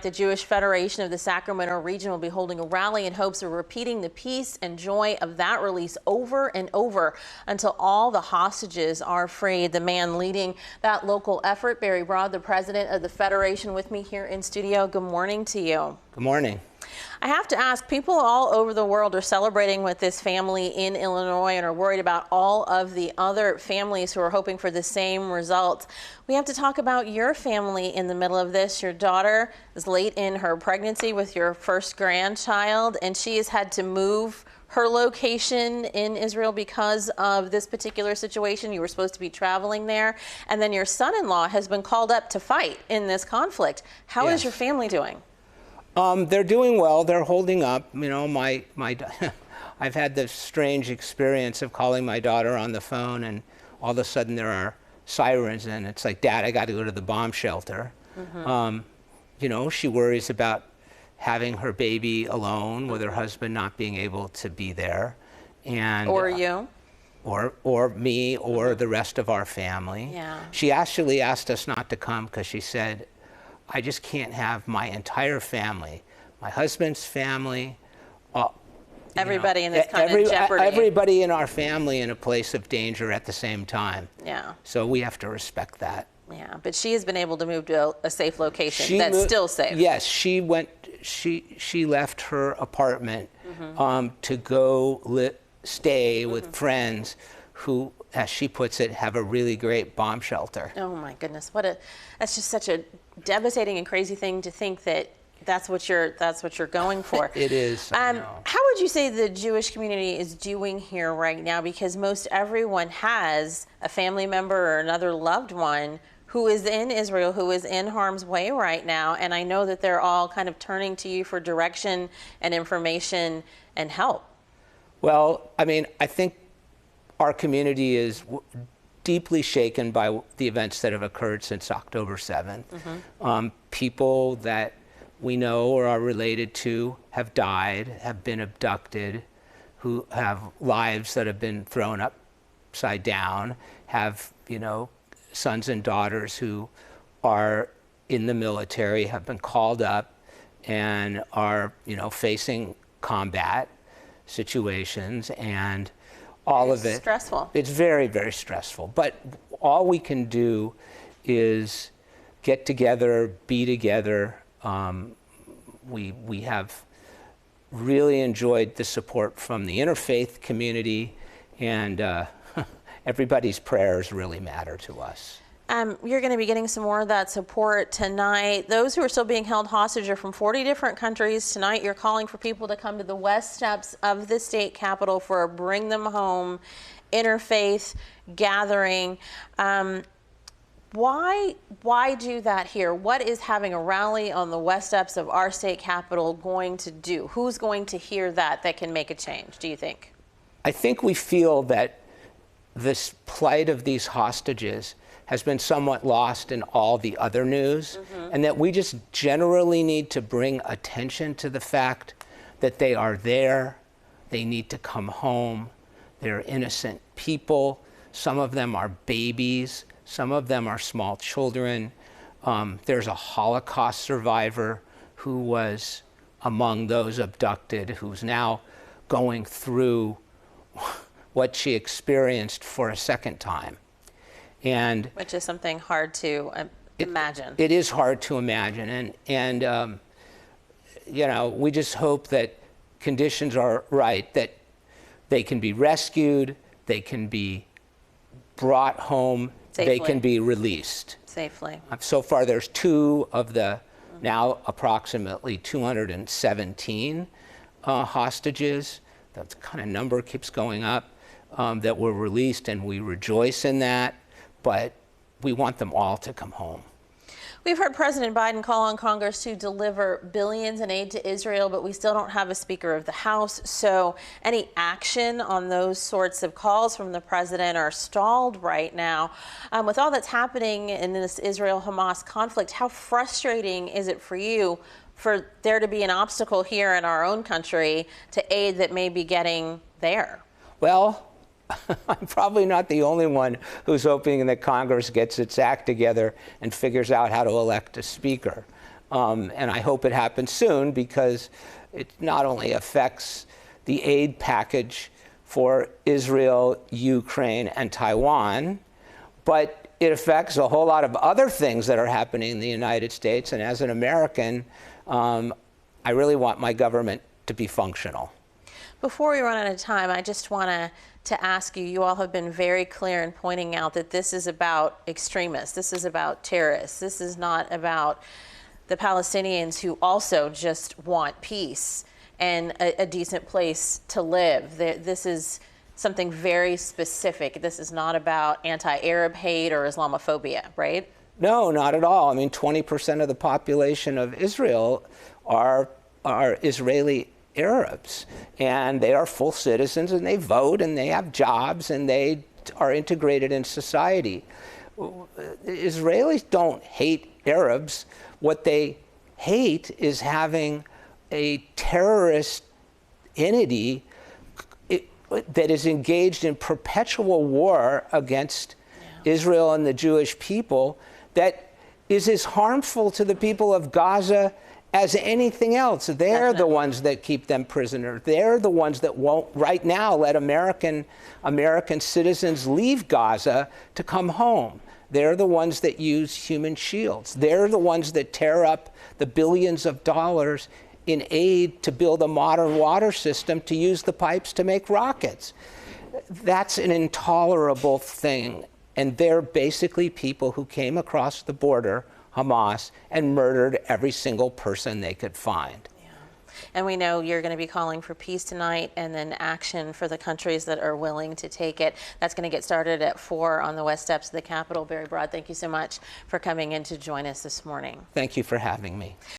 The Jewish Federation of the Sacramento region will be holding a rally in hopes of repeating the peace and joy of that release over and over until all the hostages are freed. The man leading that local effort, Barry Broad, the president of the Federation, with me here in studio. Good morning to you. Good morning. I have to ask, people all over the world are celebrating with this family in Illinois and are worried about all of the other families who are hoping for the same result. We have to talk about your family in the middle of this. Your daughter is late in her pregnancy with your first grandchild, and she has had to move her location in Israel because of this particular situation. You were supposed to be traveling there, and then your son-in-law has been called up to fight in this conflict. How is your family doing? They're doing well. They're holding up. You know, I've had this strange experience of calling my daughter on the phone, and all of a sudden there are sirens, and it's like, Dad, I got to go to the bomb shelter. You know, she worries about having her baby alone with her husband not being able to be there, and or you, or me, or the rest of our family. Yeah. She actually asked us not to come because she said, I just can't have my entire family, my husband's family, everybody in this kind of jeopardy. Everybody in our family in a place of danger at the same time. Yeah. So we have to respect that. Yeah, but she has been able to move to a safe location that's still safe. Yes, she left her apartment to go stay with friends who, as she puts it, have a really great bomb shelter. Oh my goodness, that's just such a devastating and crazy thing to think that that's what you're going for. It is. I know. How would you say the Jewish community is doing here right now? Because most everyone has a family member or another loved one who is in Israel, who is in harm's way right now, and I know that they're all kind of turning to you for direction and information and help. Well, I mean, I think our community is deeply shaken by the events that have occurred since October 7th. People that we know or are related to have died, have been abducted, who have lives that have been thrown upside down, have, you know, sons and daughters who are in the military, have been called up and are, you know, facing combat situations, and all of it. It's stressful. It's very, very stressful. But all we can do is get together, be together. We have really enjoyed the support from the interfaith community, and everybody's prayers really matter to us. You're going to be getting some more of that support tonight. Those who are still being held hostage are from 40 different countries. Tonight, you're calling for people to come to the west steps of the state capitol for a Bring Them Home interfaith gathering. Why do that here? What is having a rally on the west steps of our state capitol going to do? Who's going to hear that can make a change, do you think? I think we feel that this plight of these hostages has been somewhat lost in all the other news, and that we just generally need to bring attention to the fact that they are there, they need to come home, they're innocent people, some of them are babies, some of them are small children. There's a Holocaust survivor who was among those abducted, who's now going through what she experienced for a second time. And which is something hard to imagine. It is hard to imagine, and you know, we just hope that conditions are right, that they can be rescued, they can be brought home, safely. They can be released Safely. So far, there's 2 of the now approximately 217 hostages. That kind of number keeps going up, that were released, and we rejoice in that. But we want them all to come home. We've heard President Biden call on Congress to deliver billions in aid to Israel, but we still don't have a Speaker of the House. So any action on those sorts of calls from the president are stalled right now. With all that's happening in this Israel-Hamas conflict, how frustrating is it for you for there to be an obstacle here in our own country to aid that may be getting there? Well, I'm probably not the only one who's hoping that Congress gets its act together and figures out how to elect a speaker. And I hope it happens soon, because it not only affects the aid package for Israel, Ukraine, and Taiwan, but it affects a whole lot of other things that are happening in the United States. And as an American, I really want my government to be functional. Before we run out of time, I just want to ask you, you all have been very clear in pointing out that this is about extremists, this is about terrorists, this is not about the Palestinians who also just want peace and a decent place to live. This is something very specific. This is not about anti-Arab hate or Islamophobia, right? No, not at all. I mean, 20% of the population of Israel are Israeli Arabs, and they are full citizens, and they vote, and they have jobs, and they are integrated in society. Israelis don't hate Arabs. What they hate is having a terrorist entity that is engaged in perpetual war against Israel and the Jewish people, that is as harmful to the people of Gaza as anything else. They're the ones that keep them prisoner. They're the ones that won't right now let American citizens leave Gaza to come home. They're the ones that use human shields. They're the ones that tear up the billions of dollars in aid to build a modern water system to use the pipes to make rockets. That's an intolerable thing. And they're basically people who came across the border, Hamas, and murdered every single person they could find. Yeah. And we know you're going to be calling for peace tonight, and then action for the countries that are willing to take it. That's going to get started at 4 on the west steps of the Capitol. Barry Broad, thank you so much for coming in to join us this morning. Thank you for having me.